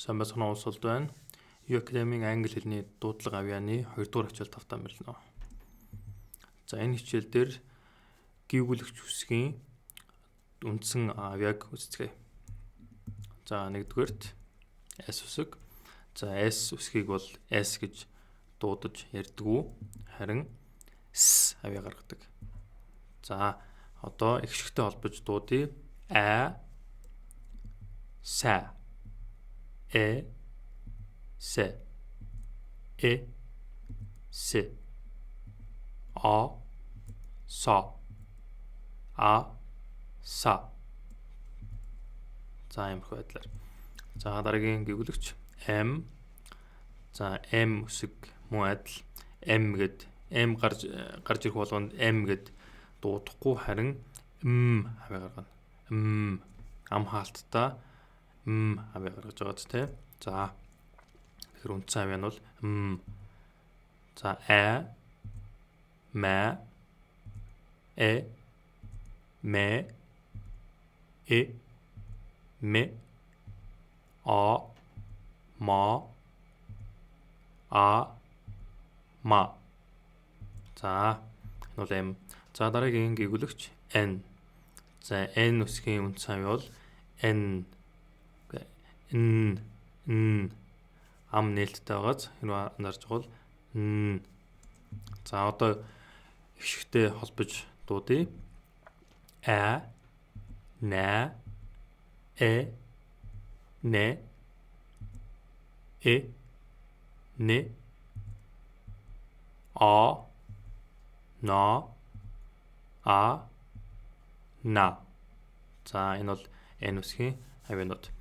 Сайн байцгаана уу улсууд байна. U Academy-ийн англи хэлний дуудлага авьяаны 2 дугаар хичээл тавтаа мэлнэ. За энэ хичээл дээр гүйгүүлэгч үсгийн үндсэн авьяаг үздэгэ. За нэгдүгээрт S үсэг. За S үсгийг бол S гэж дуудаж ярьдаггүй. Харин S авьяа гаргадаг. За одоо ихшигтэй холбож дуудъя. А са се се а са са. За юм хөөдлөр. За дараагийн гүйгүүлэгч M. За M үсэг муу адил M гэд M гарч ирэх болгонд M гэд дуудахгүй харин авьяа гаргана. Ам хаалттай авьяа гаргаж байгаа ч тийм. За тэгэхээр үндсэн авьяа нь бол за ма ме ме ма. За энэ бол M. За дараагийн гүйгүүлэгч N. За N үсгийн үндсэн авьяа бол N ам нээлттэй байгааз хэрвээ анзаарч байгаа бол за одоо ихшигтэй холбож дуудъя. А на не не на на. За энэ бол N үсгийн авьяанууд.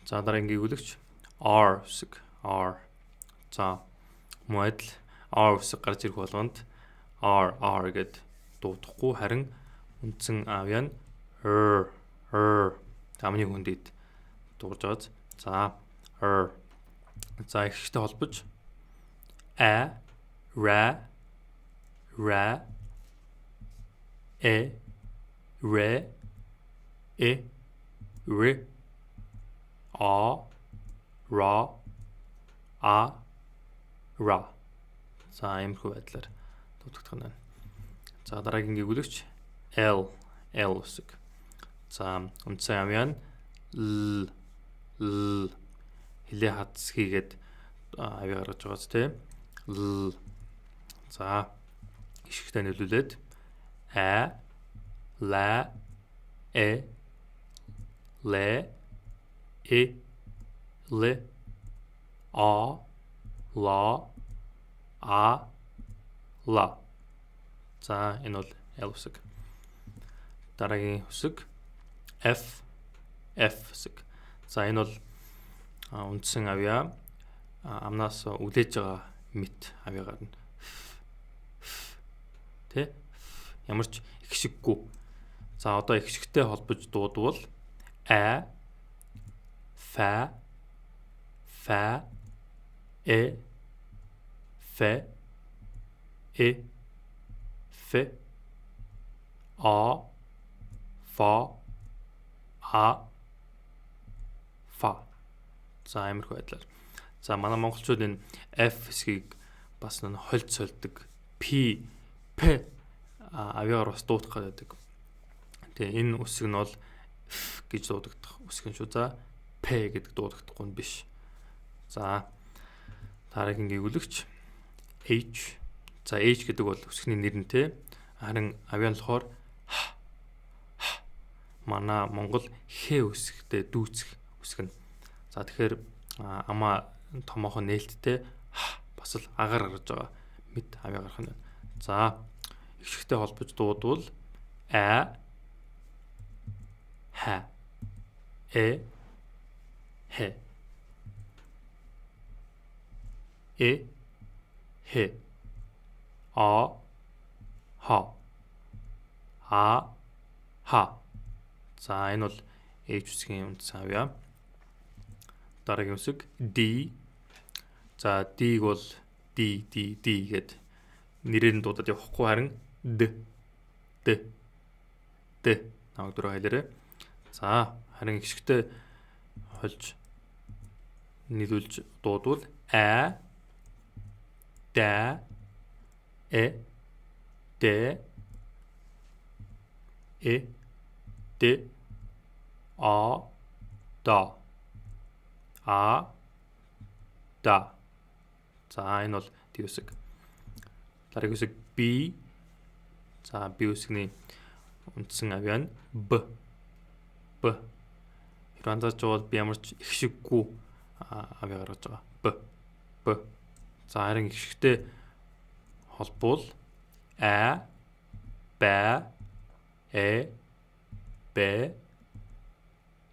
За дараагийн гүйгүүлэгч R үсэг. R. За муу адил R үсэг гарч ирэх болгонд R гэд дуудахгүй харин үндсэн авьяа нь тамны хүндэд дуулж байгааз. За за ихтэй холбож ра ра. За ийм хүү байдлаар дуудагдах нь. За дараагийн гүйгүүлэгч L үсэг. За үндсэн авьяа нь хилээ хатс хийгээд авьяа гаргаж байгааз тийм. За ишгтэй нөлөөлээд ла ле ла. За энэ бол L үсэг. Дараагийн үсэг F үсэг. За энэ бол үндсэн авьяа амнаас үлээж байгаа мэт авьяа гарна. Тэ? Ямар ч ихшиггүй. За одоо ихшигтэй холбож дуудвал фа фе фа. За иймэрхүү байдлаар. За манай монголчууд энэ F хэсгийг бас нэг хольд сольдог. П авьяагаар бас дуудах гэдэг. Тэгээ энэ үсэг нь бол F гэж дуудагдах үсэг шүү. За P гэдэг дуудагдахгүй нь биш. За дараагийн гүйгүүлэгч H. За H гэдэг бол үсгний нэрнтэй. Харин авьяа нь болохоор манай Монгол Х үсэгтэй дүүцэх үсэг нь. За тэгэхээр амаа томоохон нээлттэй бас л агаар гарч байгаа мэд авьяа гарах нь. За ихшигтэй холбож дуудвал ха хе ха. За энэ бол H үсгийн үндсэн авьяа. Дараагийн үсэг D. За D-г бол D гэд нэрээр нь дуудаад явахгүй харин D намайг дөрөв хэлээрэй. За харин ихшигтэй хольж нийлүүлж дуудвал а да э дэ э дэ а да а да. За энэ бол д үсэг. Дараагийн үсэг b. За b үсгийн үндсэн авьяа нь б. Тэр анзаарч байгаа бол би ямар ч их шиггүй авьяа гаргаж байгаа. б. За харин их шигтэй холбуул а ба э б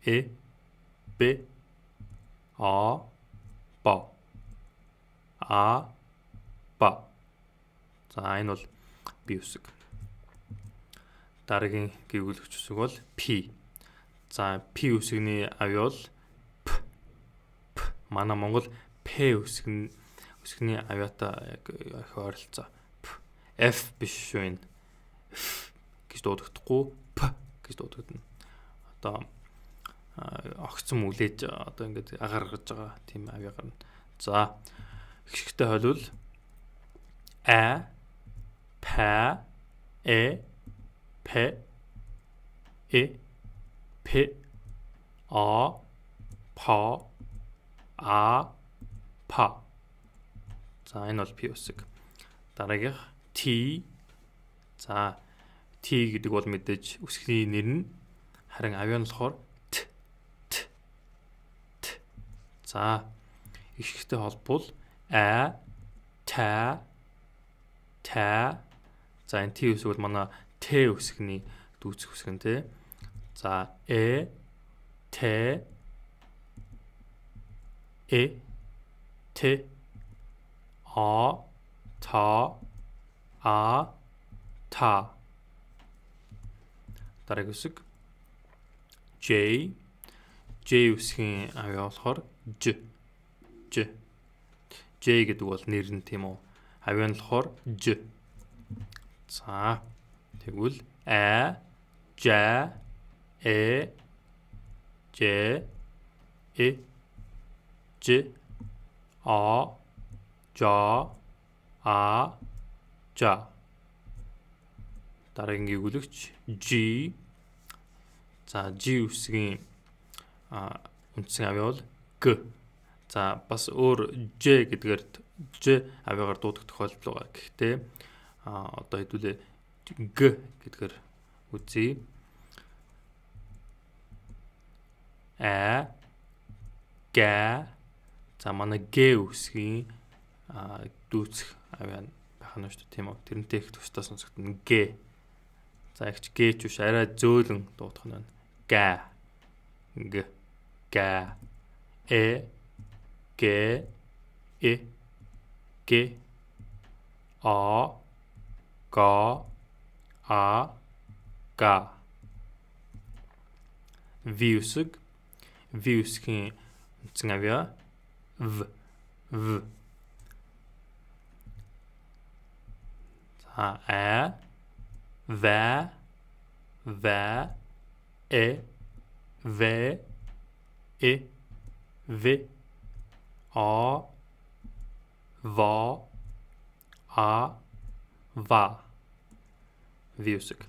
э б а ба ба. За энэ бол b үсэг. Дараагийн гэгүүлэгч үсэг бол p. За p үсгийн авьяа бол п. Манай Монгол п үсгийн авьяатай яг ойролцоо. F биш шүү энэ. F гэж дуудагдахгүй, p гэж дуудагдана. Одоо огцом үлээж одоо ингээд агаар гаргаж байгаа тийм авьяа гарна. За ихшигтэй хойлвол а па э п э п а па а па. За энэ бол p үсэг. Дараагийнх t. За t гэдэг бол мэдээж үсгийн нэр нь, харин авьяа нь болохоор т. За ихшигтэй холбуул а та. За энэ t үсэг бол манай т үсгийн дүүцэх үсэг нь тий. За э т а та а та. Дараагийн үсэг j. J үсгийн авьяа болохоор j. J гэдэг бол нэр нь тийм үү. Авьяа нь болохоор j. За тэгвэл а жа э ж э ж а жа а жа. Дараагийн гэгүүлэгч g. За g үсгийн үндсэн авьяа бол г. За бас өөр j гэдгээр j авьяагаар дуудах тохиолдол байгаа. Гэхдээ одоо хэдүүлээ г гэдгээр үзье. А га. За манай г үсгийн дүүцэх авьяа байх нь шүү дээ, тийм үү? Тэрнтэй их тусдаа сонсогдно г. За ихч г ч биш, арай зөөлөн дуудах нь байна. Га. Г. Га. э г э г а га а га. V үсэг. V үсгийн үндсэн авьяа в. За а va э в э в а ва а ва. V үсэг.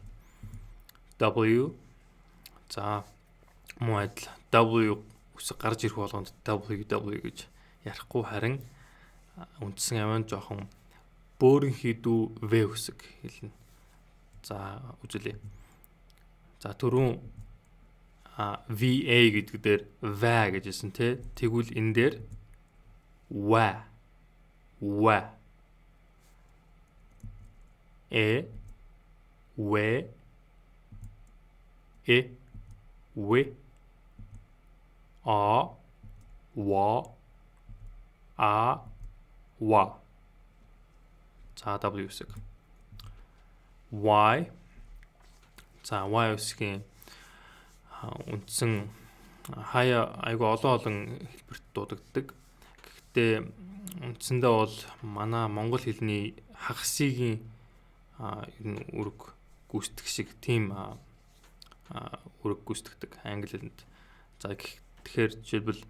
W. За муу адил W үсэг гарч ирэх болгонд W гэж ярихгүй, харин үндсэн авьяа нь жоохон бөөрөнхийдүү V үсэг хэлнэ. За үзүүлье. За түрүүн VA гэдэг дээр va гэж хэлсэн тий. Тэгвэл энэ дээр wa э вэ э вэ а ва а ва. За W үсэг. Y. За Y үсгийн үндсэн хаяа айгу олон хэлбэрт дуудагддаг. Гэхдээ үндсэндээ бол манай монгол хэлний хагасыгийн энэ үрэг гүйцэтгэх шиг тийм үрэг гүйцэтгэдэг англи хэлэнд. За тэгэхээр жишээлбэл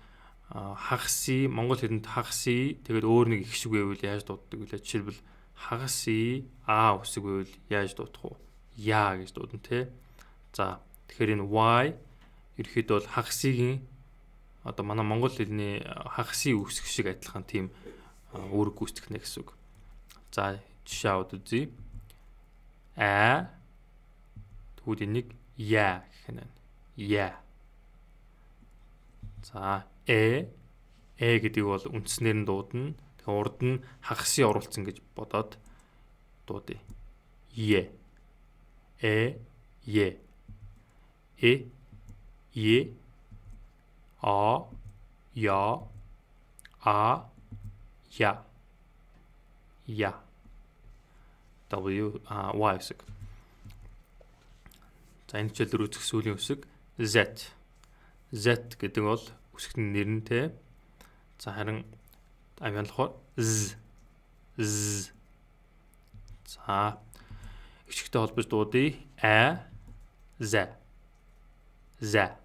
Хагас Монгол хэлэнд хагас тэгээд өөр нэг их шиг байвал яаж дууддаг вэ? Жишээлбэл хагас а үсэг байвал яаж дуудах вэ? Я гэж дуудана те. За тэгэхээр энэ y ерөөхдөө бол хагасгийн одоо манай монгол хэлний хагасын үсэг шиг адилхан тийм үүрэг гүйцэтгэх нэ гэсэн үг. За жишээ аваад үзье. Тэгвэл энийг я гэх нь. Я. За гэдэг бол үндснээр нь дуудана. Тэгээ урд нь хагасын оруулсан гэж бодоод дуудъя. Е. Е. А я W Y үсэг. За энэ хичээлээр үзэх сүүлийн үсэг Z. Z гэдэг бол үсгийн нэрнтэй. За харин амян болохоор Z. За ихчтэй холбож дуудъя. Z. Z.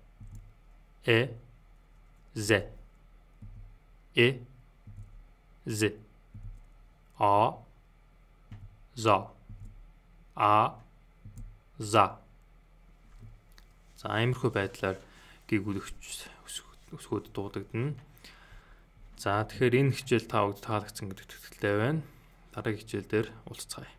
Z. Z. За. За. За иймэрхүү байдлаар гэгүүлэгч өсгөөд дуудагдана. За тэгэхээр энэ хичээл та бүгд таалагдсан гэдэгт итгэлтэй байна. Дараагийн хичээл дээр уулзцгаая.